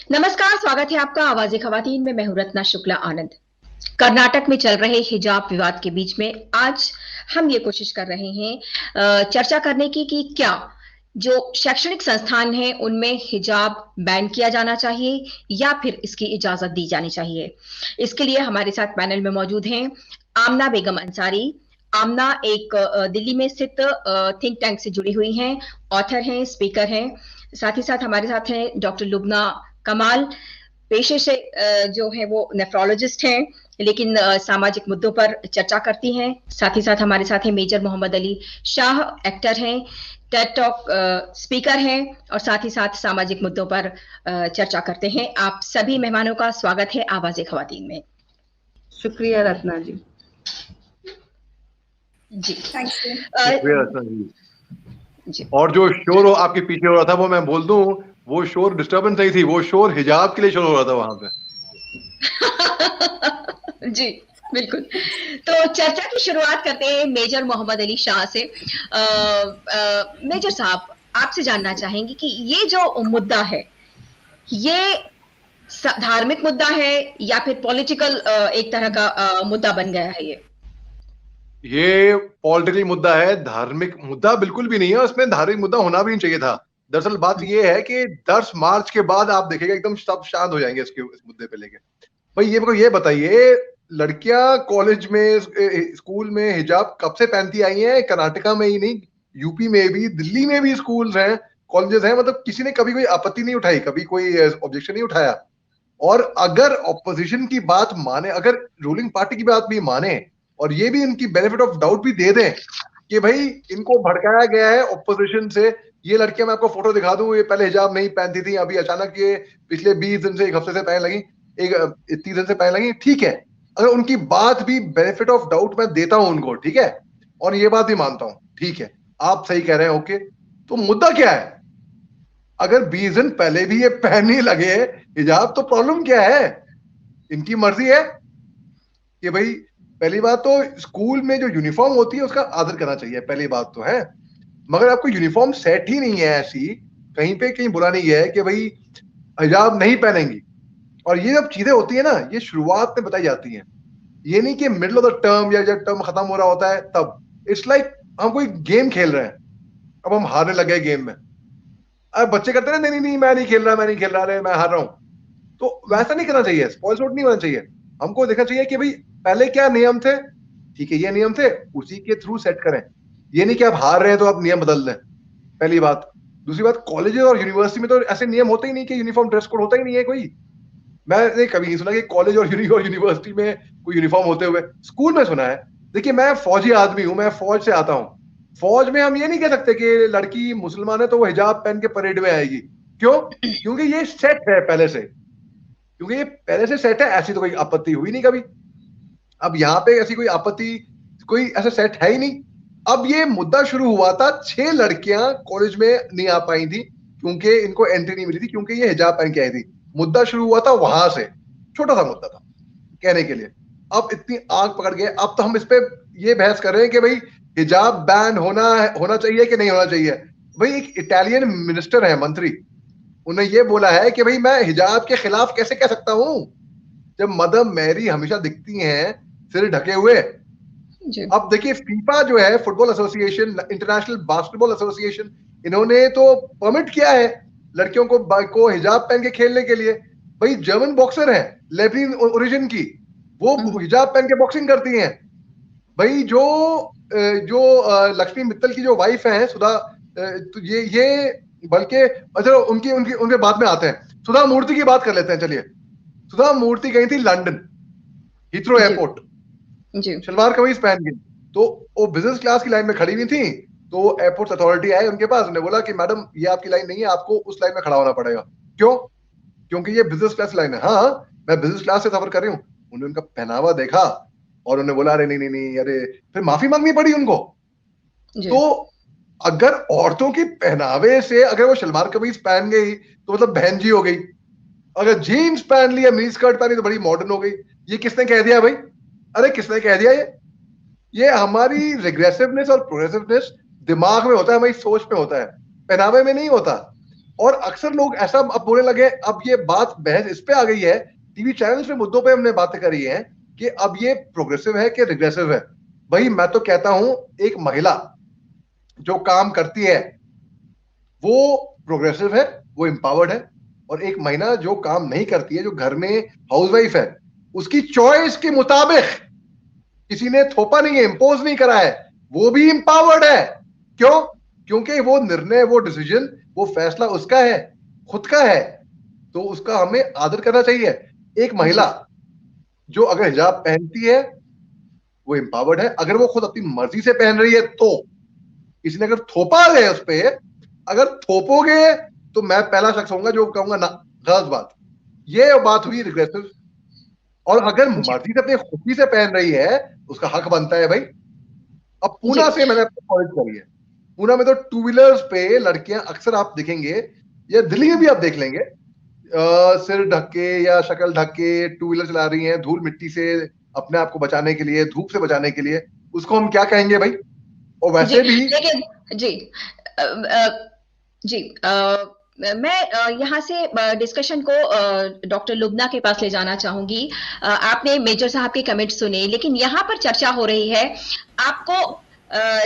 नमस्कार, स्वागत है आपका आवाज़े ख़वातीन में। मैं हूं रत्ना शुक्ला आनंद। कर्नाटक में चल रहे हिजाब विवाद के बीच में आज हम ये कोशिश कर रहे हैं चर्चा करने की कि क्या जो शैक्षणिक संस्थान हैं उनमें हिजाब बैन किया जाना चाहिए या फिर इसकी इजाजत दी जानी चाहिए। इसके लिए हमारे साथ पैनल में मौजूद हैं आमना बेगम अंसारी। आमना एक दिल्ली में स्थित थिंक टैंक से जुड़ी हुई हैं, ऑथर हैं, स्पीकर हैं। साथ ही साथ हमारे साथ हैं डॉक्टर लुबना कमाल। पेशे से जो है वो नेफ्रोलॉजिस्ट हैं, लेकिन सामाजिक मुद्दों पर चर्चा करती हैं। साथ ही साथ हमारे साथ हैं मेजर मोहम्मद अली शाह, एक्टर हैं, टेड टॉक स्पीकर हैं और साथ ही साथ सामाजिक मुद्दों पर चर्चा करते हैं। आप सभी मेहमानों का स्वागत है आवाज़े ख़वातीन में। शुक्रिया रत्ना जी। जी शुक्रिया रत्ना जी। और जो शोर आपके पीछे हो रहा था वो मैं बोल दूं, वो शोर डिस्टर्बेंस नहीं थी, वो शोर हिजाब के लिए शोर हो रहा था वहां पे। जी बिल्कुल। तो चर्चा की शुरुआत करते हैं मेजर मोहम्मद अली शाह से। मेजर साहब, आपसे जानना चाहेंगे कि ये जो मुद्दा है ये धार्मिक मुद्दा है या फिर पॉलिटिकल एक तरह का मुद्दा बन गया है? ये पॉलिटिकल मुद्दा है, धार्मिक मुद्दा बिल्कुल भी नहीं है। उसमें धार्मिक मुद्दा होना भी नहीं चाहिए था। दरअसल बात ये है कि 10 मार्च के बाद आप देखेंगे एकदम सब शांत हो जाएंगे इस मुद्दे पे लेके। भाई ये मेरे को ये बताइए, लड़कियां कॉलेज में स्कूल में हिजाब कब से पहनती आई हैं? कर्नाटका में ही नहीं, यूपी में भी, दिल्ली में भी स्कूल्स हैं, कॉलेजेस हैं। मतलब किसी ने कभी कोई आपत्ति नहीं उठाई, कभी कोई ऑब्जेक्शन नहीं उठाया। और अगर ऑपोजिशन की बात माने, अगर रूलिंग पार्टी की बात भी माने और ये भी इनकी बेनिफिट ऑफ डाउट भी दे दें कि भाई इनको भड़काया गया है ऑपोजिशन से, ये लड़कियां, मैं आपको फोटो दिखा दूं, ये पहले हिजाब नहीं पहनती थी, अभी अचानक ये पिछले 20 दिन से, एक हफ्ते से पहनने लगी, एक 30 दिन से पहनने लगी, ठीक है। अगर उनकी बात भी बेनिफिट ऑफ डाउट मैं देता हूं उनको, ठीक है, और ये बात भी मानता हूं, ठीक है, आप सही कह रहे हैं, ओके, तो मुद्दा क्या है? अगर 20 दिन पहले भी ये पहनने लगे हिजाब तो प्रॉब्लम क्या है? इनकी मर्जी है कि भाई, पहली बात तो स्कूल में जो यूनिफॉर्म होती है उसका आदर करना चाहिए, पहली बात तो है। मगर आपको यूनिफॉर्म सेट ही नहीं है, ऐसी कहीं पे कहीं बुला नहीं है कि भाई हिजाब नहीं पहनेंगी। और ये जब चीजें होती है ना, ये शुरुआत में बताई जाती हैं, ये नहीं कि मिडिल ऑफ द टर्म या जब टर्म खत्म हो रहा होता है तब। इट्स लाइक हम कोई गेम खेल रहे हैं, अब हम हारने लगे गेम में। अब बच्चे कहते हैं नहीं नहीं नहीं, मैं नहीं खेल रहा, मैं नहीं खेल रहा, अरे मैं हार रहा हूं। तो वैसा नहीं करना चाहिए, स्पॉइल रोट नहीं होना चाहिए। हमको देखना चाहिए कि भाई पहले क्या नियम थे, ठीक है, ये नियम थे, उसी के थ्रू सेट करें। ये नहीं कि आप हार रहे हैं तो आप नियम बदल दें, पहली बात। दूसरी बात, कॉलेज और यूनिवर्सिटी में तो ऐसे नियम होते ही नहीं कि यूनिफॉर्म ड्रेस कोड होता ही नहीं है कोई। मैंने कभी नहीं सुना कि कॉलेज और यूनिवर्सिटी में कोई यूनिफॉर्म होते हुए। स्कूल में सुना है। देखिए, मैं फौजी आदमी हूं, मैं फौज से आता हूं। फौज में हम ये नहीं कह सकते कि लड़की मुसलमान है तो वो हिजाब पहन के परेड में आएगी। क्यों? क्योंकि ये सेट है पहले से, क्योंकि ये पहले से सेट है, ऐसी तो कोई आपत्ति हुई नहीं कभी। अब यहाँ पे ऐसी कोई आपत्ति, कोई ऐसा सेट है ही नहीं। अब ये मुद्दा शुरू हुआ था, 6 लड़कियां कॉलेज में नहीं आ पाई थी क्योंकि इनको एंट्री नहीं मिली थी, क्योंकि ये हिजाब पहन के आई थी। मुद्दा शुरू हुआ था वहां से, छोटा सा मुद्दा था कहने के लिए। अब इतनी आग पकड़ गए, अब तो हम इस पे ये बहस कर रहे हैं कि भाई हिजाब बैन होना चाहिए कि नहीं होना चाहिए। भाई एक इटालियन मिनिस्टर है, मंत्री, उन्हें ये बोला है कि भाई मैं हिजाब के खिलाफ कैसे कह सकता हूं जब मदर मैरी हमेशा दिखती हैं सिर ढके हुए। अब देखिए, फीफा जो है, football association, international basketball association, इन्होंने तो परमिट किया है लड़कियों को हिजाब पहन के खेलने के लिए। भाई जर्मन बॉक्सर है लेबनीन ओरिजिन की, वो हिजाब पहन के बॉक्सिंग करती हैं। भाई जो जो लक्ष्मी मित्तल की जो वाइफ है सुधा, तो ये बल्कि अच्छा, उनकी उनकी उनके बाद में आते हैं। सुधा मूर्ति की बात कर लेते हैं, चलिए। सुधा मूर्ति गई थी लंदन हीथ्रो एयरपोर्ट, शलवार कमीज पहन गई, तो वो बिजनेस क्लास की लाइन में खड़ी हुई थी। तो एयरपोर्ट अथॉरिटी आए उनके पास, उन्होंने बोला कि मैडम ये आपकी लाइन नहीं है, आपको उस लाइन में खड़ा होना पड़ेगा। क्यों? क्योंकि ये बिजनेस क्लास लाइन है। हाँ, मैं बिजनेस क्लास से सफर कर रही हूँ। उन्होंने उनका पहनावा देखा और उन्होंने बोला अरे नहीं नहीं नहीं, अरे फिर माफी मांगनी पड़ी उनको। तो अगर औरतों की पहनावे से, अगर वो शलवार कमीज पहन गई तो मतलब बहन जी हो गई, अगर जीन्स पहन लिया, मिनी स्कर्ट पहनी तो बड़ी मॉडर्न हो गई। ये किसने कह दिया भाई? अरे किसने कह दिया? ये हमारी रिग्रेसिवनेस और प्रोग्रेसिवनेस दिमाग में होता है, हमारी सोच में होता है, पहनावे में नहीं होता। और अक्सर लोग ऐसा अब बोलने लगे, अब ये बात बहस इस पे आ गई है, टीवी चैनल्स पे मुद्दों पे हमने बातें करी है कि अब ये प्रोग्रेसिव है कि रिग्रेसिव है। भाई मैं तो कहता हूं एक महिला जो काम करती है वो प्रोग्रेसिव है, वो एम्पावर्ड है, और एक महिला जो काम नहीं करती है, जो घर में हाउसवाइफ है, उसकी चॉइस के मुताबिक, किसी ने थोपा नहीं है, इम्पोज नहीं करा है, वो भी एम्पावर्ड है। क्यों? क्योंकि वो निर्णय, वो डिसीजन, वो फैसला उसका है, खुद का है, तो उसका हमें आदर करना चाहिए। एक महिला जो अगर हिजाब पहनती है वो एम्पावर्ड है, अगर वो खुद अपनी मर्जी से पहन रही है तो। किसी ने अगर थोपा है उस पे, अगर थोपोगे तो मैं पहला शख्स होऊंगा जो कहूंगा ना, गलत बात। ये बात हुई रिग्रेसिव। और अगर जी मर्जी से अपनी खुशी से पहन रही है, उसका हक बनता है भाई। अब जी पूना से मैंने कॉलेज करी है, पूना में तो टू व्हीलर्स पे लड़कियां अक्सर आप देखेंगे, या दिल्ली में भी आप देख लेंगे, सिर ढक के या शक्ल ढक के टू व्हीलर चला रही हैं, धूल मिट्टी से अपने आप को बचाने के लिए, धूप से बचाने के लिए। उसको हम क्या कहेंगे भाई? और जी वैसे भी लेकिन जी अ, अ, जी मैं यहाँ से डिस्कशन को डॉक्टर लुबना के पास ले जाना चाहूंगी। आपने मेजर साहब के कमेंट सुने, लेकिन यहाँ पर चर्चा हो रही है आपको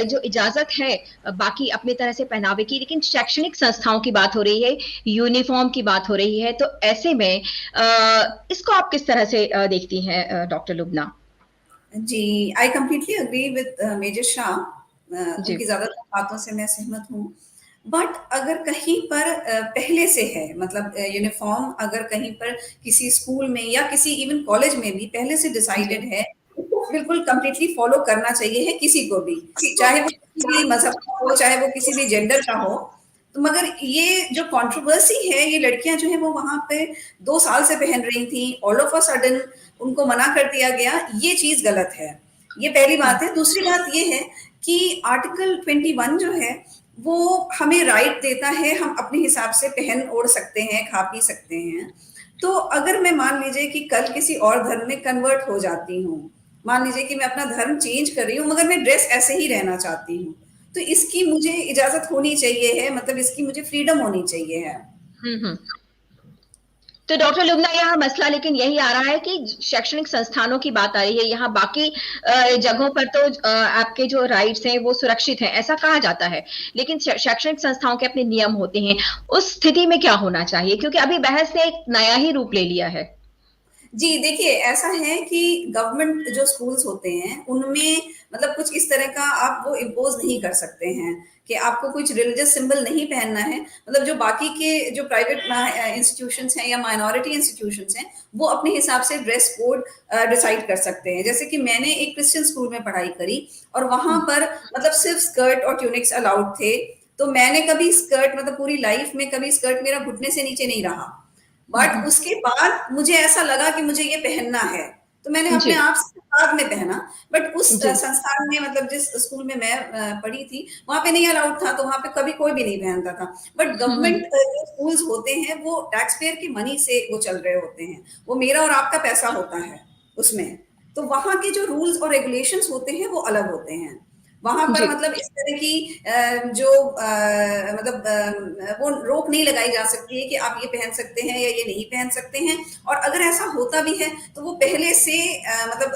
जो इजाजत है बाकी अपनी तरह से पहनावे की, लेकिन शैक्षणिक संस्थाओं की बात हो रही है, यूनिफॉर्म की बात हो रही है, तो ऐसे में इसको आप किस तरह से देखती हैं डॉक्टर लुबना? जी, I completely agree with major Shah. जी उनकी ज़्यादातर बातों से मैं सहमत हूँ। बट अगर कहीं पर पहले से है, मतलब यूनिफॉर्म अगर कहीं पर किसी स्कूल में या किसी इवन कॉलेज में भी पहले से जी डिसाइडेड है, तो बिल्कुल कंप्लीटली फॉलो करना चाहिए है किसी को भी, चाहे वो किसी भी मजहब का हो, चाहे वो किसी भी जेंडर का हो। तो मगर ये जो कंट्रोवर्सी है, ये लड़कियां जो है वो वहां पे 2 साल से पहन रही थी, ऑल ऑफ अ सडन उनको मना कर दिया गया, ये चीज गलत है। ये पहली बात है। दूसरी बात ये है कि आर्टिकल 21 जो है वो हमें राइट देता है, हम अपने हिसाब से पहन ओढ़ सकते हैं, खा पी सकते हैं। तो अगर मैं मान लीजिए कि कल किसी और धर्म में कन्वर्ट हो जाती हूँ, मान लीजिए कि मैं अपना धर्म चेंज कर रही हूँ, मगर मैं ड्रेस ऐसे ही रहना चाहती हूँ, तो इसकी मुझे इजाजत होनी चाहिए है, मतलब इसकी मुझे फ्रीडम होनी चाहिए है। हम्म। तो डॉक्टर लुबना, यहाँ मसला लेकिन यही आ रहा है कि शैक्षणिक संस्थानों की बात आ रही है, यहाँ बाकी जगहों पर तो आपके जो राइट्स हैं वो सुरक्षित हैं ऐसा कहा जाता है, लेकिन शैक्षणिक संस्थाओं के अपने नियम होते हैं। उस स्थिति में क्या होना चाहिए, क्योंकि अभी बहस ने एक नया ही रूप ले लिया है। जी, देखिए ऐसा है कि गवर्नमेंट जो स्कूल्स होते हैं उनमें मतलब कुछ इस तरह का आप वो इम्पोज नहीं कर सकते हैं कि आपको कुछ रिलीजियस सिंबल नहीं पहनना है। मतलब जो बाकी के जो प्राइवेट इंस्टीट्यूशंस हैं या माइनॉरिटी इंस्टीट्यूशंस हैं, वो अपने हिसाब से ड्रेस कोड डिसाइड कर सकते हैं। जैसे कि मैंने एक क्रिश्चियन स्कूल में पढ़ाई करी और वहां पर मतलब सिर्फ स्कर्ट और ट्यूनिक्स अलाउड थे। तो मैंने कभी स्कर्ट, मतलब पूरी लाइफ में कभी स्कर्ट मेरा घुटने से नीचे नहीं रहा। बट उसके बाद मुझे ऐसा लगा कि मुझे ये पहनना है, तो मैंने अपने जी आप से बाद में पहना। बट उस जी संस्थान में, मतलब जिस स्कूल में मैं पढ़ी थी, वहां पे नहीं अलाउड था, तो वहां पे कभी कोई भी नहीं पहनता था। बट गवर्नमेंट जो स्कूल्स होते हैं वो टैक्स पेयर की मनी से वो चल रहे होते हैं, वो मेरा और आपका पैसा होता है उसमें। तो वहां के जो रूल्स और रेगुलेशंस होते हैं वो अलग होते हैं। वहां पर जी मतलब इस तरह की जो मतलब वो रोक नहीं लगाई जा सकती है कि आप ये पहन सकते हैं या ये नहीं पहन सकते हैं। और अगर ऐसा होता भी है तो वो पहले से मतलब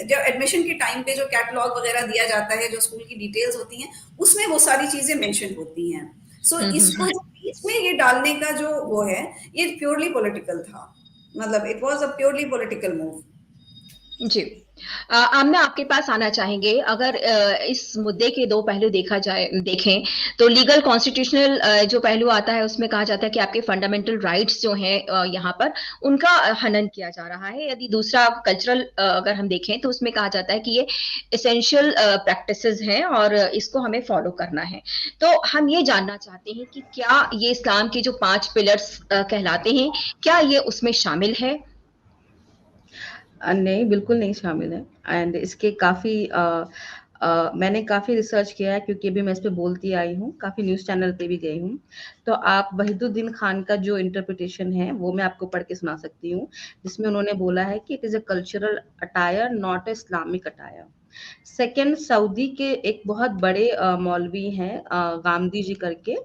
जो एडमिशन के टाइम पे जो कैटलॉग वगैरह दिया जाता है, जो स्कूल की डिटेल्स होती हैं, उसमें वो सारी चीजें मेंशन होती हैं। सो इसको जो बीच में ये डालने का जो वो है, ये प्योरली पॉलिटिकल था। मतलब it was a purely political move. जी आमना, आपके पास आना चाहेंगे। अगर इस मुद्दे के दो पहलू देखा जाए, देखें तो लीगल कॉन्स्टिट्यूशनल जो पहलू आता है उसमें कहा जाता है कि आपके फंडामेंटल राइट्स जो हैं यहाँ पर उनका हनन किया जा रहा है। यदि दूसरा कल्चरल अगर हम देखें तो उसमें कहा जाता है कि ये इसेंशियल प्रैक्टिसेस हैं और इसको हमें फॉलो करना है। तो हम ये जानना चाहते हैं कि क्या ये इस्लाम के जो 5 पिलर्स कहलाते हैं, क्या ये उसमें शामिल है? नहीं, बिल्कुल नहीं शामिल है। एंड इसके काफ़ी मैंने काफ़ी रिसर्च किया है, क्योंकि अभी मैं इस पे बोलती आई हूँ, काफ़ी न्यूज़ चैनल पे भी गई हूँ। तो आप वहीदुद्दीन खान का जो इंटरप्रिटेशन है वो मैं आपको पढ़ के सुना सकती हूँ, जिसमें उन्होंने बोला है कि it is a cultural attire not a Islamic attire. Second, Saudi के एक बहुत बड़े मौलवी हैं गामदी जी करके,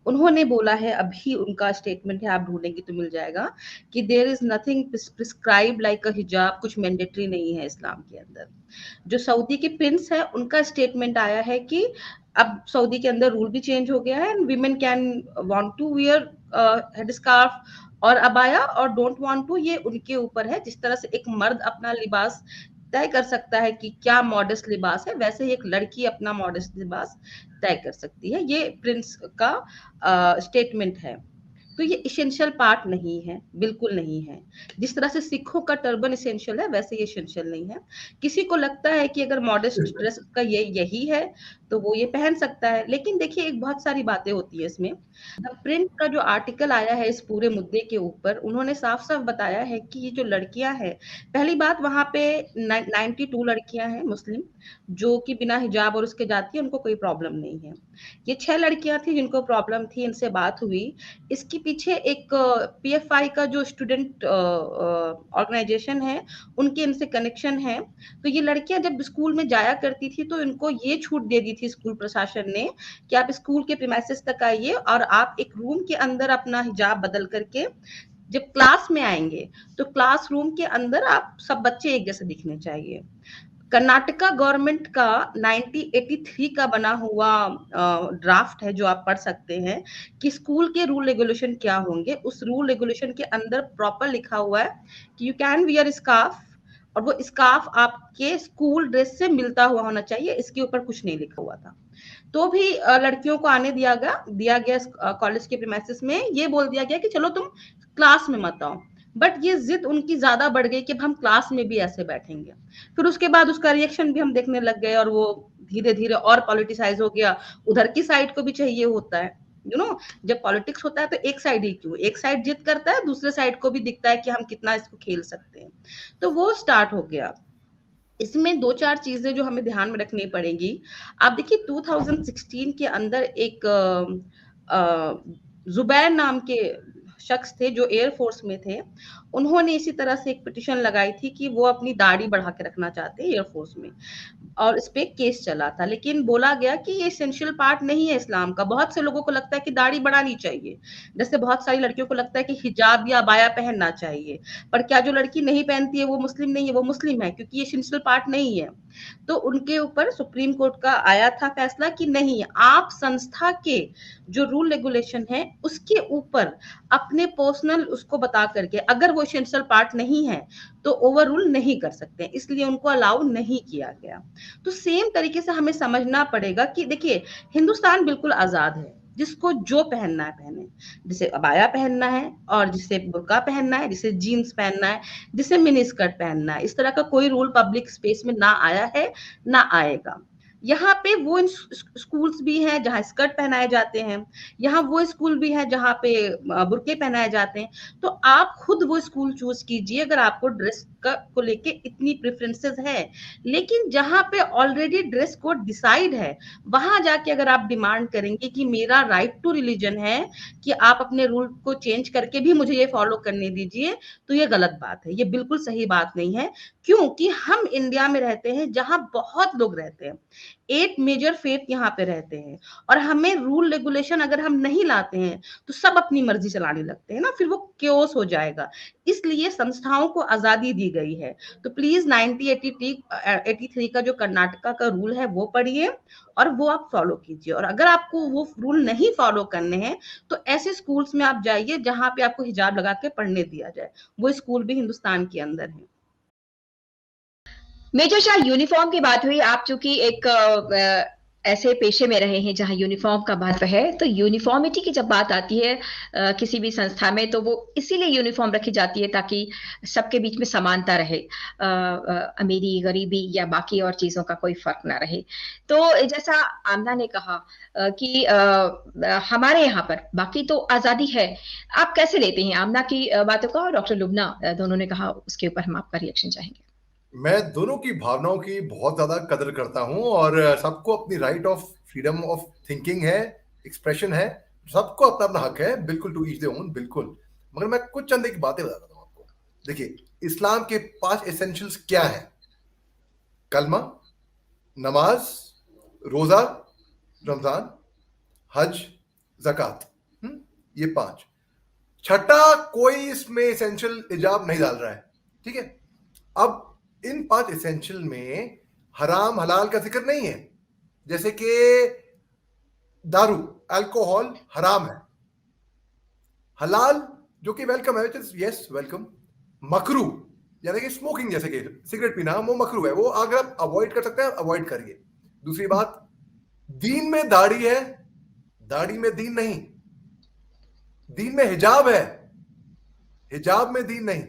उन्होंने बोला है, अभी उनका स्टेटमेंट है, आप ढूंढेंगे तो मिल जाएगा, कि there is nothing prescribe like a hijab, कुछ मैंडेटरी नहीं है इस्लाम के अंदर। जो सऊदी के प्रिंस है उनका स्टेटमेंट आया है कि अब सऊदी के अंदर रूल भी चेंज हो गया है, and women can want to wear head scarf और अबाया और डोंट वांट टू, ये उनके ऊपर है। जिस तरह से एक मर्द अपना लिबास तय कर सकता है कि क्या मॉडेस्ट लिबास है, वैसे ही एक लड़की अपना मॉडेस्ट लिबास तय कर सकती है। ये प्रिंस का स्टेटमेंट है। तो ये इसेंशियल पार्ट नहीं है, बिल्कुल नहीं है। जिस तरह से सिखों का टर्बन इसेंशियल है, वैसे ये इसेंशियल नहीं है। किसी को लगता है कि अगर मॉडेस्ट ड्रेस का ये यही है तो वो ये पहन सकता है, लेकिन देखिए एक बहुत सारी बातें होती है इसमें। द प्रिंट का जो आर्टिकल आया है इस पूरे मुद्दे के ऊपर, उन्होंने साफ साफ बताया है कि ये जो लड़कियां हैं, पहली बात वहां पे 92 लड़कियां हैं मुस्लिम जो कि बिना हिजाब और उसके जाती है, उनको कोई प्रॉब्लम नहीं है। ये 6 लड़कियां थी जिनको प्रॉब्लम थी, इनसे बात हुई। इसके पीछे एक पीएफआई का जो स्टूडेंट ऑर्गेनाइजेशन है, उनके इनसे कनेक्शन है। तो ये लड़कियां जब स्कूल में जाया करती थी तो इनको ये छूट दे दी थी स्कूल प्रशासन ने कि आप स्कूल के प्रीमाइसेस तक आइए और आप एक रूम के अंदर अपना हिजाब बदल करके जब क्लास में आएंगे तो क्लासरूम के अंदर आप सब बच्चे एक जैसे दिखने चाहिए। कर्नाटका गवर्नमेंट का 1983 का बना हुआ ड्राफ्ट है जो आप पढ़ सकते हैं कि स्कूल के रूल रेगुलेशन क्या होंगे। उस रूल रेगुलेशन के अंदर प्रॉपर लिखा हुआ है कि यू कैन वियर स्कार्फ, और वो स्कार्फ आपके स्कूल ड्रेस से मिलता हुआ होना चाहिए। इसके ऊपर कुछ नहीं लिखा हुआ था, तो भी लड़कियों को आने दिया गया कॉलेज के प्रीमाइसेस में। ये बोल दिया गया कि चलो तुम क्लास में मत आओ, बट ये जिद उनकी ज्यादा बढ़ गई कि हम क्लास में भी ऐसे बैठेंगे। फिर उसके बाद उसका रिएक्शन भी हम देखने लग गए और वो धीरे धीरे और पॉलिटिसाइज हो गया। उधर की साइड को भी चाहिए होता है, यू नो, जब पॉलिटिक्स होता है तो एक साइड ही क्यों, एक साइड जिद करता है, दूसरे साइड को भी दिखता है कि हम कितना इसको खेल सकते हैं। तो वो स्टार्ट हो गया। इसमें 2-4 चीजें जो हमें ध्यान में रखनी पड़ेगी। आप देखिए 2016 के अंदर एक जुबैर नाम के शख्स थे जो एयरफोर्स में थे। उन्होंने इसी तरह से एक पिटिशन लगाई थी कि वो अपनी दाढ़ी बढ़ा के रखना चाहते हैं एयरफोर्स में, और इस पे केस चला था। लेकिन बोला गया कि ये एसेंशियल पार्ट नहीं है इस्लाम का। बहुत से लोगों को लगता है कि दाढ़ी बढ़ानी चाहिए, जैसे बहुत सारी लड़कियों को लगता है कि हिजाब या अबाया पहनना चाहिए। पर क्या जो लड़की नहीं पहनती है वो मुस्लिम नहीं है? वो मुस्लिम है, क्योंकि ये एसेंशियल पार्ट नहीं है। तो उनके ऊपर सुप्रीम कोर्ट का आया था फैसला कि नहीं, आप संस्था के जो रूल रेगुलेशन है उसके ऊपर अपने पर्सनल उसको बता करके, अगर वो एसेंशियल पार्ट नहीं है तो ओवर रूल नहीं कर सकते, इसलिए उनको अलाउ नहीं किया गया। तो सेम तरीके से हमें समझना पड़ेगा कि देखिए हिंदुस्तान बिल्कुल आजाद है, जिसको जो पहनना है पहने। जिसे अबाया पहनना है और जिसे बुर्का पहनना है, जिसे जीन्स पहनना है, जिसे मिनी स्कर्ट पहनना है, इस तरह का कोई रूल पब्लिक स्पेस में ना आया है ना आएगा। यहाँ पे वो स्कूल्स भी हैं जहाँ स्कर्ट पहनाए जाते हैं, यहाँ वो स्कूल भी है जहाँ पे बुर्के पहनाए जाते हैं। तो आप खुद वो स्कूल चूज कीजिए अगर आपको ड्रेस को लेके इतनी प्रेफरेंसेस है। लेकिन जहाँ पे ऑलरेडी ड्रेस कोड डिसाइड है, वहां जाके अगर आप डिमांड करेंगे कि मेरा राइट टू रिलीजन है कि आप अपने रूल को चेंज करके भी मुझे ये फॉलो करने दीजिए, तो ये गलत बात है, ये बिल्कुल सही बात नहीं है। क्योंकि हम इंडिया में रहते हैं जहां बहुत लोग रहते हैं, 8 मेजर फेथ यहाँ पे रहते हैं, और हमें रूल रेगुलेशन अगर हम नहीं लाते हैं तो सब अपनी मर्जी चलाने लगते हैं ना, फिर वो क्योस हो जाएगा। इसलिए संस्थाओं को आजादी दी गई है। तो प्लीज 1983 का जो कर्नाटका का रूल है वो पढ़िए और वो आप फॉलो कीजिए। और अगर आपको वो रूल नहीं फॉलो करने हैं तो ऐसे स्कूल्स में आप जाइए जहां पे आपको हिजाब लगा के पढ़ने दिया जाए। वो स्कूल भी हिंदुस्तान के अंदर है। मेजर शाह, यूनिफॉर्म की बात हुई। आप चूंकि एक ऐसे पेशे में रहे हैं जहां यूनिफॉर्म का महत्व है, तो यूनिफॉर्मिटी की जब बात आती है किसी भी संस्था में, तो वो इसीलिए यूनिफॉर्म रखी जाती है ताकि सबके बीच में समानता रहे, अमीरी गरीबी या बाकी और चीजों का कोई फर्क ना रहे। तो जैसा आमना ने कहा कि हमारे यहाँ पर बाकी तो आजादी है, आप कैसे लेते हैं आमना की बातों का? और डॉक्टर लुबना दोनों ने कहा, उसके ऊपर हम आपका रिएक्शन चाहेंगे। मैं दोनों की भावनाओं की बहुत ज्यादा कदर करता हूं, और सबको अपनी right of freedom of thinking है, एक्सप्रेशन है, सबको अपना अपना हक है, बिल्कुल टू ईच देयर ओन, बिल्कुल। मगर मैं कुछ चंद एक बातें बताता हूं आपको। देखिए, इस्लाम के 5 एसेंशियल्स क्या है? कलमा, नमाज, रोजा, रमजान, हज, ज़कात। ये 5। छठा कोई इसमें एसेंशियल हिजाब नहीं डाल रहा है, ठीक है। अब इन 5 एसेंशियल में हराम हलाल का जिक्र नहीं है, जैसे कि दारू, अल्कोहल हराम है। हलाल जो कि वेलकम है, यस वेलकम। मकरू यानी कि स्मोकिंग, जैसे कि सिगरेट पीना, वो मकरू है, वो अगर आप अवॉइड कर सकते हैं अवॉइड करिए। दूसरी बात, दीन में दाढ़ी है, दाढ़ी में दीन नहीं। दीन में हिजाब है, हिजाब में दीन नहीं।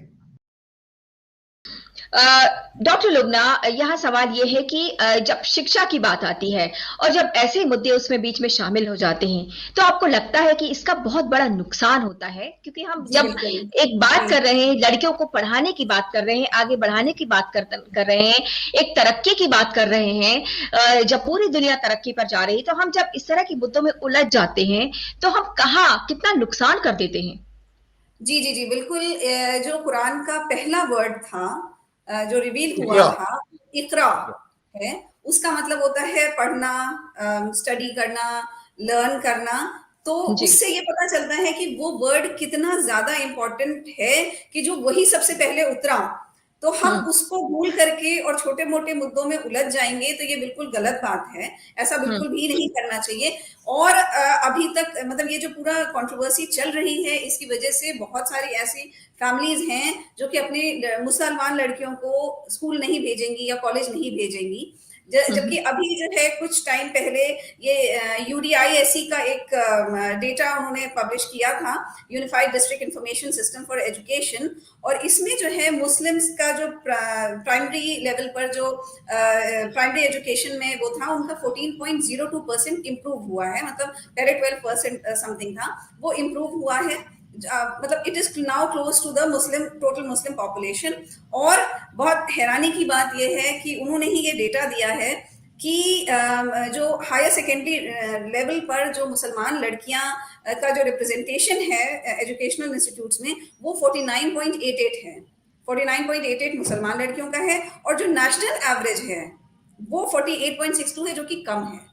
डॉक्टर लुबना, यहाँ सवाल ये है कि जब शिक्षा की बात आती है और जब ऐसे मुद्दे उसमें बीच में शामिल हो जाते हैं, तो आपको लगता है कि इसका बहुत बड़ा नुकसान होता है? क्योंकि हम जब एक बात कर रहे हैं, लड़कियों को पढ़ाने की बात कर रहे हैं, आगे बढ़ाने की बात कर रहे हैं, एक तरक्की की बात कर रहे हैं, जब पूरी दुनिया तरक्की पर जा रही है, तो हम जब इस तरह के मुद्दों में उलझ जाते हैं तो हम कहाँ कितना नुकसान कर देते हैं। जी जी जी बिल्कुल। जो कुरान का पहला वर्ड था जो रिवील हुआ था, इकरा है, उसका मतलब होता है पढ़ना, स्टडी करना, लर्न करना। तो उससे ये पता चलता है कि वो वर्ड कितना ज्यादा इंपॉर्टेंट है कि जो वही सबसे पहले उतरा, तो हम उसको भूल करके और छोटे मोटे मुद्दों में उलझ जाएंगे, तो ये बिल्कुल गलत बात है। ऐसा बिल्कुल भी नहीं करना चाहिए। और अभी तक मतलब ये जो पूरा कंट्रोवर्सी चल रही है, इसकी वजह से बहुत सारी ऐसी फैमिलीज हैं जो कि अपनी मुसलमान लड़कियों को स्कूल नहीं भेजेंगी या कॉलेज नहीं भेजेंगी। जबकि अभी जो है कुछ टाइम पहले ये UDISC का एक डेटा उन्होंने पब्लिश किया था, unified district information system for education, और इसमें जो है मुस्लिम्स का जो प्राइमरी लेवल पर जो प्राइमरी एजुकेशन में वो था, उनका 14.02% इम्प्रूव हुआ है। मतलब पहले 12% समथिंग था, वो इम्प्रूव हुआ है। मतलब it is now close to the total Muslim population. और बहुत हैरानी की बात यह है कि उन्होंने ही ये डेटा दिया है कि जो हायर सेकेंडरी लेवल पर जो मुसलमान लड़कियां का जो रिप्रेजेंटेशन है एजुकेशनल इंस्टीट्यूट्स में, वो 49.88 है। 49.88 मुसलमान लड़कियों का है, और जो नेशनल एवरेज है वो 48.62 है, जो कि कम है।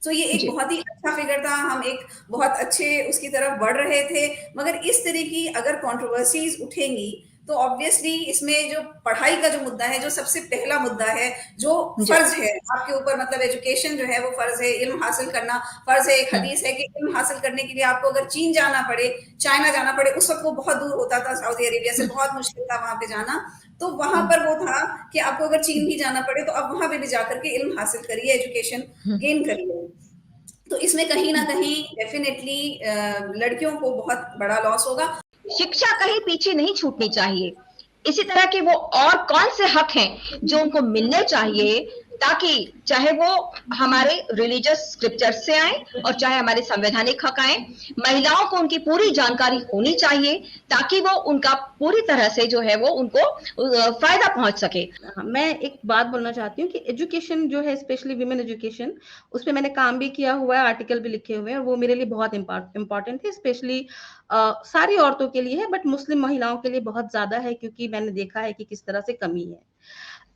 तो ये एक बहुत ही अच्छा फिगर था, हम एक बहुत अच्छे उसकी तरफ बढ़ रहे थे। मगर इस तरह की अगर कंट्रोवर्सीज उठेंगी तो ऑब्वियसली इसमें जो पढ़ाई का जो मुद्दा है, जो सबसे पहला मुद्दा है, जो फर्ज है आपके ऊपर, मतलब एजुकेशन जो है वो फर्ज है, इल्म हासिल करना फर्ज है। एक हदीस है कि इल्म हासिल करने के लिए आपको अगर चीन जाना पड़े, चाइना जाना पड़े, उस वक्त वो बहुत दूर होता था, सऊदी अरेबिया से बहुत मुश्किल था वहां पे जाना, तो वहां पर वो था कि आपको अगर चीन भी जाना पड़े तो अब वहां पे भी जाकर के इल्म हासिल करिए, एजुकेशन गेन करिए। तो इसमें कहीं ना कहीं डेफिनेटली लड़कियों को बहुत बड़ा लॉस होगा। शिक्षा कहीं पीछे नहीं छूटनी चाहिए। इसी तरह के वो और कौन से हक हैं जो उनको मिलने चाहिए, ताकि चाहे वो हमारे रिलीजियस स्क्रिप्चर से आए और चाहे हमारे संवैधानिक हक आए, महिलाओं को उनकी पूरी जानकारी होनी चाहिए ताकि वो उनका पूरी तरह से जो है वो उनको फायदा पहुंच सके। मैं एक बात बोलना चाहती हूँ कि एजुकेशन जो है, स्पेशली विमेन एजुकेशन, उस पर मैंने काम भी किया हुआ है, आर्टिकल भी लिखे हुए हैं, और वो मेरे लिए बहुत इंपॉर्टेंट है। स्पेशली सारी औरतों के लिए है, बट मुस्लिम महिलाओं के लिए बहुत ज्यादा है, क्योंकि मैंने देखा है कि किस तरह से कमी है।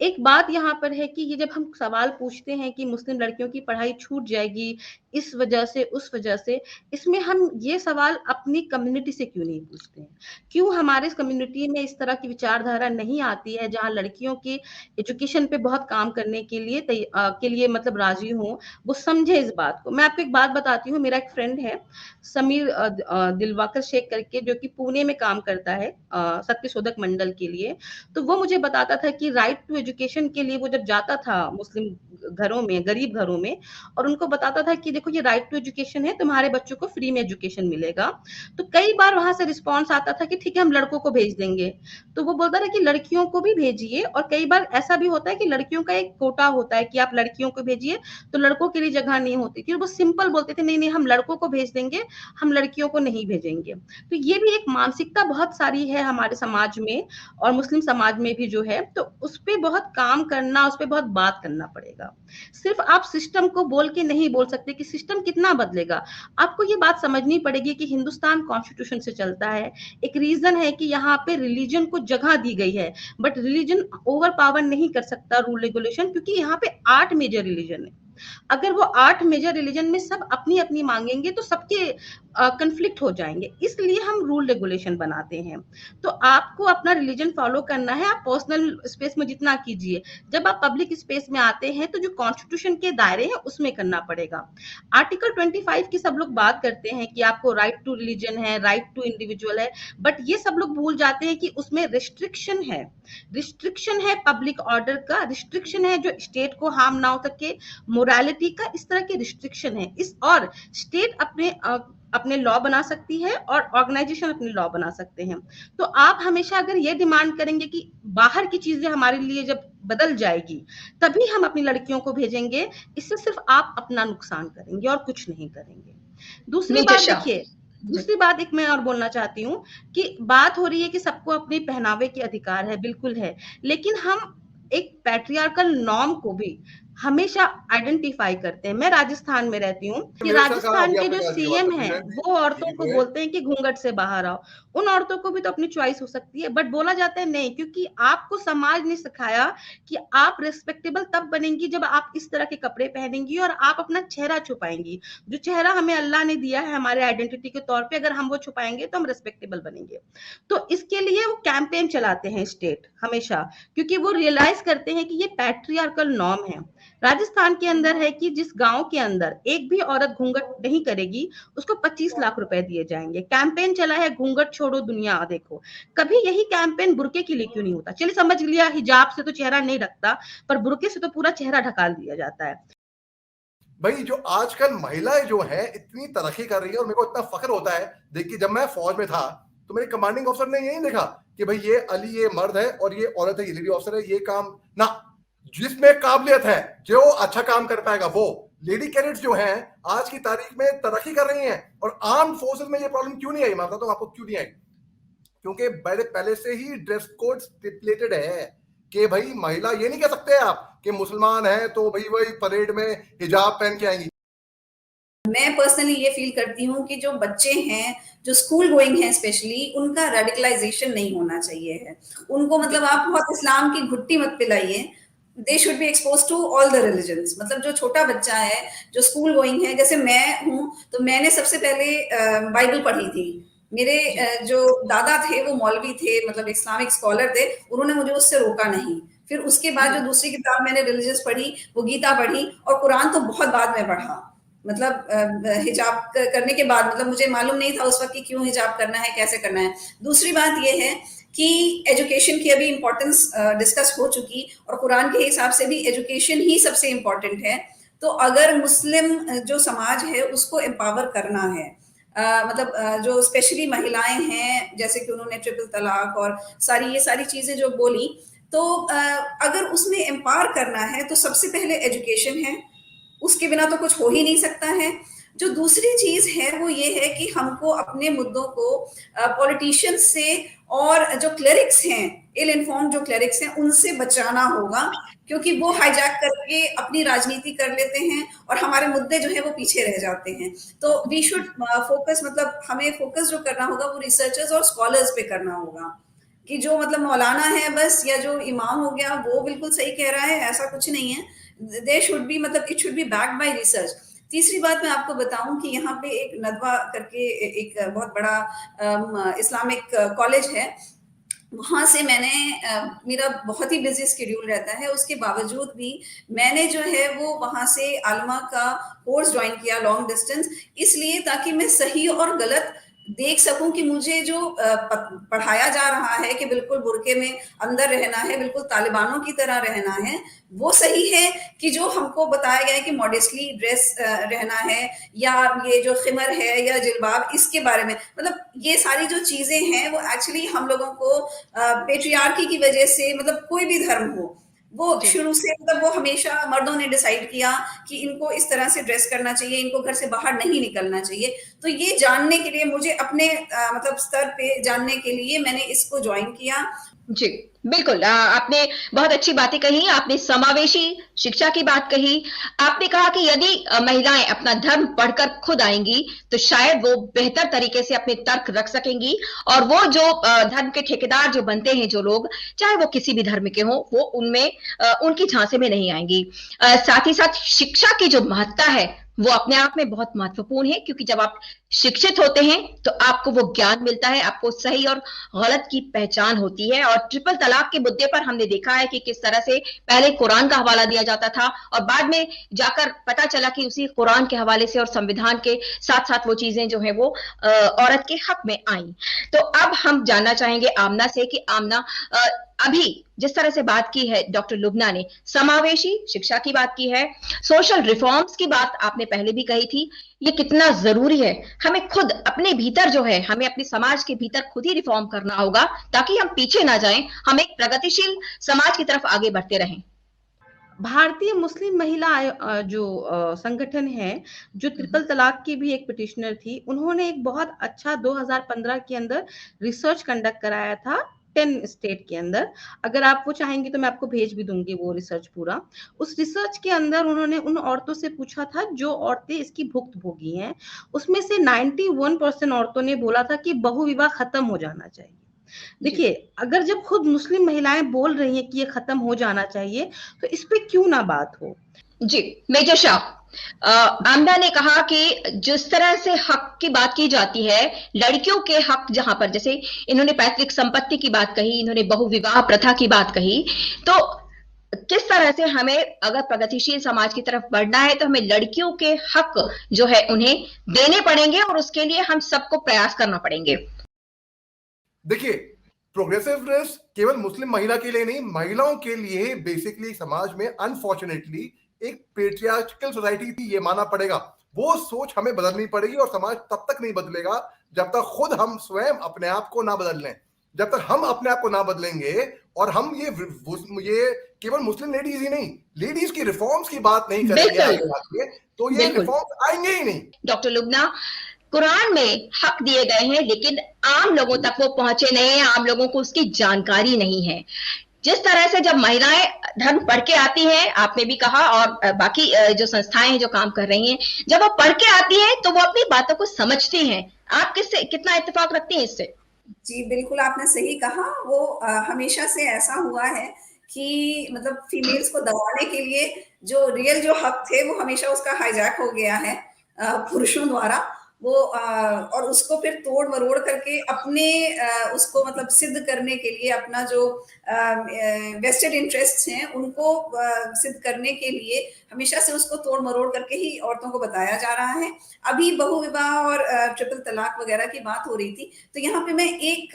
एक बात यहाँ पर है कि ये जब हम सवाल पूछते हैं कि मुस्लिम लड़कियों की पढ़ाई छूट जाएगी इस वजह से उस वजह से, इसमें हम ये सवाल अपनी कम्युनिटी से क्यों नहीं पूछते हैं? क्यों हमारे कम्युनिटी में इस तरह की विचारधारा नहीं आती है जहाँ लड़कियों की एजुकेशन पे बहुत काम करने के लिए मतलब राजी हो, वो समझे इस बात को। मैं आपको एक बात बताती हूँ। मेरा एक फ्रेंड है समीर दिलवाकर शेख करके, जो कि पुणे में काम करता है सत्यशोधक मंडल के लिए। तो वो मुझे बताता था कि राइट टू एजुकेशन के लिए वो जब जाता था मुस्लिम घरों में, गरीब घरों में, और उनको बताता था कि देखो ये राइट टू एजुकेशन है, तुम्हारे बच्चों को फ्री में एजुकेशन मिलेगा, तो कई बार वहां से रिस्पॉन्स आता था कि ठीक है हम लड़कों को भेज देंगे। तो वो बोलता था कि लड़कियों को भी भेजिए, और कई बार ऐसा भी होता है कि लड़कियों का एक कोटा होता है कि आप लड़कियों को भेजिए, तो लड़कों के लिए जगह नहीं होती थी। वो सिंपल बोलते थे नहीं नहीं हम लड़कों को भेज देंगे, हम लड़कियों को नहीं भेजेंगे। तो ये भी एक मानसिकता बहुत सारी है हमारे समाज में और मुस्लिम समाज में भी जो है, तो उस पर बहुत काम करना, उस पर बहुत बात करना पड़ेगा। सिर्फ आप सिस्टम को बोल के नहीं बोल सकते कि सिस्टम कितना बदलेगा। आपको ये बात समझनी पड़ेगी कि हिंदुस्तान कॉन्स्टिट्यूशन से चलता है। एक रीजन है कि यहाँ पे रिलीजन को जगह दी गई है, बट रिलीजन ओवर पावर नहीं कर सकता रूल रेगुलेशन, क्योंकि यहाँ पे 8 मेजर रिलीजन है। अगर वो 8 मेजर रिलीजन में सब अपनी अपनी मांगेंगे तो सबके कंफ्लिक्ट हो जाएंगे, इसलिए हम रूल रेगुलेशन बनाते हैं। तो आपको अपना रिलीजन फॉलो करना है, आप पर्सनल स्पेस में जितना कीजिए, जब आप पब्लिक स्पेस में आते हैं तो जो कॉन्स्टिट्यूशन के दायरे हैं उसमें करना पड़ेगा। आर्टिकल 25 की सब लोग बात करते हैं कि आपको राइट टू रिलीजन है, राइट टू इंडिविजुअल है, बट ये सब लोग भूल जाते हैं कि उसमें रिस्ट्रिक्शन है, रिस्ट्रिक्शन है पब्लिक ऑर्डर का, रिस्ट्रिक्शन है जो स्टेट को हार्म ना हो सके, मोरालिटी का, इस तरह के रिस्ट्रिक्शन है। इस और स्टेट अपने लॉ बना सकती है और ऑर्गेनाइजेशन अपने लॉ बना सकते हैं। तो आप हमेशा अगर ये डिमांड करेंगे कि बाहर की चीजें हमारे लिए जब बदल जाएगी तभी हम अपनी लड़कियों को भेजेंगे, इससे सिर्फ आप अपना नुकसान करेंगे और कुछ नहीं करेंगे। दूसरी बात देखिए, दूसरी बात एक मैं और बोलना चाहती हूँ कि बात हो रही है कि सबको अपने पहनावे के अधिकार है, बिल्कुल है, लेकिन हम एक पैट्रियार्कल नॉर्म को भी हमेशा आइडेंटिफाई करते हैं। मैं राजस्थान में रहती हूँ कि राजस्थान के जो सीएम हैं वो औरतों को बोलते हैं कि घूंघट से बाहर आओ। उन औरतों को भी तो अपनी चॉइस हो सकती है, बट बोला जाता है नहीं, क्योंकि आपको समाज ने सिखाया कि आप रिस्पेक्टेबल तब बनेंगी जब आप इस तरह के कपड़े पहनेंगी और आप अपना चेहरा छुपाएंगी। जो चेहरा हमें अल्लाह ने दिया है हमारे आइडेंटिटी के तौर पे, अगर हम वो छुपाएंगे तो हम रिस्पेक्टेबल बनेंगे। तो इसके लिए वो कैंपेन चलाते हैं स्टेट हमेशा, क्योंकि वो रियलाइज करते हैं कि ये पैट्रियार्कल नॉर्म है। राजस्थान के अंदर है कि जिस गांव के अंदर एक भी औरत घूंघट नहीं करेगी उसको 25 लाख रुपए दिए जाएंगे। कैंपेन चला है घूंघट छोड़ो दुनिया देखो। कभी यही कैंपेन बुर्के के लिए क्यों नहीं होता? चलिए समझ लिया हिजाब से तो चेहरा नहीं ढकता, पर बुर्के से तो पूरा चेहरा ढका दिया जाता है। भाई जो आजकल महिलाएं जो है इतनी तरक्की कर रही है और मेरे को इतना फख्र होता है देख के। जब मैं फौज में था तो मेरे कमांडिंग ऑफिसर ने यही देखा कि भाई ये अली ये मर्द है और ये औरत है, ये लेडी ऑफिसर है, ये काम ना, जिसमें काबिलियत है जो अच्छा काम कर पाएगा वो। लेडी कैडेट्स जो हैं आज की तारीख में तरक्की कर रही हैं और आर्म फोर्सेस में ये प्रॉब्लम क्यों नहीं आई, मैं बताता हूं आपको क्यों नहीं आई। क्योंकि पहले से ही ड्रेस कोड स्टिपुलेटेड है कि भाई महिला ये नहीं कह सकते आप कि मुसलमान है तो भाई वही परेड में हिजाब पहन के आएंगी। मैं पर्सनली ये फील करती हूँ कि जो बच्चे हैं जो स्कूल गोइंग हैं स्पेशली, उनका रेडिकलाइजेशन नहीं होना चाहिए है। उनको मतलब आप बहुत इस्लाम की घुट्टी मत पिलाइए। They should be expose to all the religions. मतलब जो छोटा बच्चा है जो स्कूल गोइंग है, जैसे मैं हूँ तो मैंने सबसे पहले बाइबल पढ़ी थी। मेरे जो दादा थे वो मौलवी थे, मतलब इस्लामिक स्कॉलर थे, उन्होंने मुझे उससे रोका नहीं। फिर उसके बाद जो दूसरी किताब मैंने रिलीजियस पढ़ी वो गीता पढ़ी, और कुरान तो बहुत बाद में पढ़ा। मतलब हिजाब करने के बाद, मतलब मुझे मालूम नहीं था उस वक्त कि क्यों हिजाब करना है, कैसे करना है। दूसरी बात यह है कि एजुकेशन की अभी इंपॉर्टेंस डिस्कस हो चुकी, और कुरान के हिसाब से भी एजुकेशन ही सबसे इंपॉर्टेंट है। तो अगर मुस्लिम जो समाज है उसको एम्पावर करना है, मतलब जो स्पेशली महिलाएं हैं, जैसे कि उन्होंने ट्रिपल तलाक और ये सारी चीजें जो बोली, तो अगर उसमें एम्पावर करना है तो सबसे पहले एजुकेशन है, उसके बिना तो कुछ हो ही नहीं सकता है। जो दूसरी चीज है वो ये है कि हमको अपने मुद्दों को पॉलिटिशियंस से और जो क्लेरिक्स हैं, इल इन्फॉर्म जो क्लेरिक्स हैं, उनसे बचाना होगा, क्योंकि वो हाईजैक करके अपनी राजनीति कर लेते हैं और हमारे मुद्दे जो है वो पीछे रह जाते हैं। तो वी शुड फोकस, मतलब हमें फोकस जो करना होगा वो रिसर्चर्स और स्कॉलर्स पे करना होगा, कि जो मतलब मौलाना है बस, या जो इमाम हो गया वो बिल्कुल सही कह रहा है, ऐसा कुछ नहीं है। दे शुड बी, मतलब it should be backed by research. तीसरी बात मैं आपको बताऊं कि यहाँ पे एक नदवा करके एक बहुत बड़ा इस्लामिक कॉलेज है, वहां से मैंने मेरा बहुत ही बिजी शेड्यूल रहता है, उसके बावजूद भी मैंने जो है वो वहां से आलमा का कोर्स ज्वाइन किया लॉन्ग डिस्टेंस, इसलिए ताकि मैं सही और गलत देख सकूं कि मुझे जो पढ़ाया जा रहा है कि बिल्कुल बुर्के में अंदर रहना है, बिल्कुल तालिबानों की तरह रहना है, वो सही है कि जो हमको बताया गया है कि मॉडेस्टली ड्रेस रहना है, या ये जो खिमर है या जिल्बाब, इसके बारे में, मतलब ये सारी जो चीजें हैं वो एक्चुअली हम लोगों को पेट्रियार्की की वजह से, मतलब कोई भी धर्म हो, वो शुरू से, मतलब वो हमेशा मर्दों ने डिसाइड किया कि इनको इस तरह से ड्रेस करना चाहिए, इनको घर से बाहर नहीं निकलना चाहिए। तो ये जानने के लिए मुझे अपने मतलब स्तर पे जानने के लिए मैंने इसको ज्वाइन किया। जी, बिल्कुल। आपने बहुत अच्छी बातें कही। आपने समावेशी शिक्षा की बात कही। आपने कहा कि यदि महिलाएं अपना धर्म पढ़कर खुद आएंगी तो शायद वो बेहतर तरीके से अपने तर्क रख सकेंगी, और वो जो धर्म के ठेकेदार जो बनते हैं जो लोग, चाहे वो किसी भी धर्म के हों, वो उनमें उनकी झांसे में नहीं आएंगी। साथ ही साथ शिक्षा की जो महत्ता है वो अपने आप में बहुत महत्वपूर्ण है, क्योंकि जब आप शिक्षित होते हैं तो आपको वो ज्ञान मिलता है, आपको सही और गलत की पहचान होती है। और ट्रिपल तलाक के मुद्दे पर हमने देखा है कि किस तरह से पहले कुरान का हवाला दिया जाता था और बाद में जाकर पता चला कि उसी कुरान के हवाले से और संविधान के साथ साथ वो चीजें जो है वो औरत के हक में आई। तो अब हम जानना चाहेंगे आमना से कि आमना, अभी जिस तरह से बात की है डॉक्टर लुबना ने, समावेशी शिक्षा की बात की है, सोशल रिफॉर्म्स की बात आपने पहले भी कही थी, ये कितना जरूरी है। हमें खुद अपने भीतर जो है, हमें अपने समाज के भीतर खुद ही रिफॉर्म करना होगा ताकि हम पीछे ना जाएं, हम एक प्रगतिशील समाज की तरफ आगे बढ़ते रहें। भारतीय मुस्लिम महिला जो संगठन है, जो ट्रिपल तलाक की भी एक पिटिशनर थी, उन्होंने एक बहुत अच्छा 2015 के अंदर रिसर्च कंडक्ट कराया था 10 स्टेट के अंदर। अगर आप वो चाहेंगे तो मैं आपको भेज भी दूंगी वो रिसर्च पूरा। उस रिसर्च के अंदर उन्होंने उन औरतों से पूछा था जो औरतें इसकी भुक्तभोगी हैं, उसमें से 91% औरतों ने बोला था कि बहुविवाह खत्म हो जाना चाहिए। देखिए, अगर जब खुद मुस्लिम महिलाएं बोल रही हैं कि ये खत्म हो जाना चाहिए, तो इस पे क्यों ना बात हो। जी, मेजर शाह, आमना ने कहा कि जिस तरह से हक की बात की जाती है, लड़कियों के हक, जहां पर जैसे इन्होंने पैतृक संपत्ति की बात कही, इन्होंने बहुविवाह प्रथा की बात कही, तो किस तरह से हमें अगर प्रगतिशील समाज की तरफ बढ़ना है तो हमें लड़कियों के हक जो है उन्हें देने पड़ेंगे और उसके लिए हम सबको प्रयास करना पड़ेंगे। देखिए, प्रोग्रेसिवनेस केवल मुस्लिम महिला के लिए नहीं, महिलाओं के लिए बेसिकली समाज में अनफॉर्चुनेटली एक पेट्रियार्कल सोसाइटी थी, ये मानना पड़ेगा। वो सोच हमें बदलनी पड़ेगी और समाज तब तक नहीं बदलेगा जब तक खुद हम स्वयं अपने आप को ना बदल लें। जब तक हम अपने आप को ना बदलेंगे और हम ये केवल मुस्लिम लेडीज ही नहीं, लेडीज की रिफॉर्म्स की बात नहीं करेंगे तो ये रिफॉर्म्स आएंगे ही नहीं। डॉक्टर लुबना, कुरान में हक दिए गए हैं लेकिन आम लोगों तक वो पहुंचे नहीं है, आम लोगों को उसकी जानकारी नहीं है। जिस तरह से जब महिलाएं धर्म पढ़ के आती हैं, आपने भी कहा, और बाकी जो संस्थाएं हैं जो काम कर रही हैं, जब वो पढ़ के आती हैं तो वो अपनी बातों को समझती हैं। आप किससे कितना इत्तेफाक रखती हैं इससे? जी बिल्कुल, आपने सही कहा। वो हमेशा से ऐसा हुआ है कि मतलब फीमेल्स को दबाने के लिए जो रियल जो हक थे वो हमेशा उसका हाईजैक हो गया है पुरुषों द्वारा। वो और उसको फिर तोड़ मरोड़ करके अपने उसको मतलब सिद्ध करने के लिए, अपना जो वेस्टेड इंटरेस्ट्स हैं उनको सिद्ध करने के लिए हमेशा से उसको तोड़ मरोड़ करके ही औरतों को बताया जा रहा है। अभी बहुविवाह और ट्रिपल तलाक वगैरह की बात हो रही थी, तो यहाँ पे मैं एक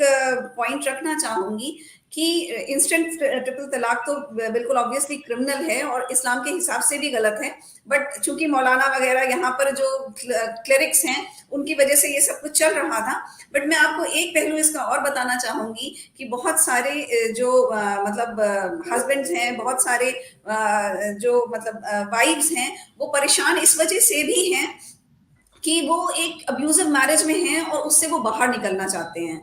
पॉइंट रखना चाहूंगी कि इंस्टेंट ट्रिपल तलाक तो बिल्कुल ऑब्वियसली क्रिमिनल है और इस्लाम के हिसाब से भी गलत है, बट चूंकि मौलाना वगैरह यहाँ पर जो क्लेरिक्स हैं उनकी वजह से ये सब कुछ चल रहा था। बट मैं आपको एक पहलू इसका और बताना चाहूंगी कि बहुत सारे जो मतलब हस्बैंड्स हैं, बहुत सारे जो मतलब वाइफ्स हैं, वो परेशान इस वजह से भी हैं कि वो एक अब्यूजिव मैरिज में हैं और उससे वो बाहर निकलना चाहते हैं।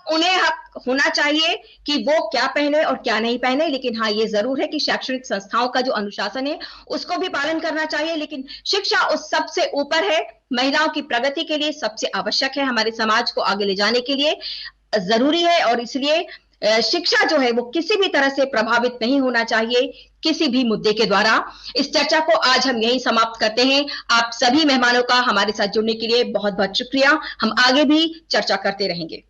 उन्हें हक होना चाहिए कि वो क्या पहने और क्या नहीं पहने, लेकिन हाँ ये जरूर है कि शैक्षणिक संस्थाओं का जो अनुशासन है उसको भी पालन करना चाहिए। लेकिन शिक्षा उस सबसे ऊपर है, महिलाओं की प्रगति के लिए सबसे आवश्यक है, हमारे समाज को आगे ले जाने के लिए जरूरी है। और इसलिए शिक्षा जो है वो किसी भी तरह से प्रभावित नहीं होना चाहिए किसी भी मुद्दे के द्वारा। इस चर्चा को आज हम यहीं समाप्त करते हैं। आप सभी मेहमानों का हमारे साथ जुड़ने के लिए बहुत बहुत शुक्रिया। हम आगे भी चर्चा करते रहेंगे।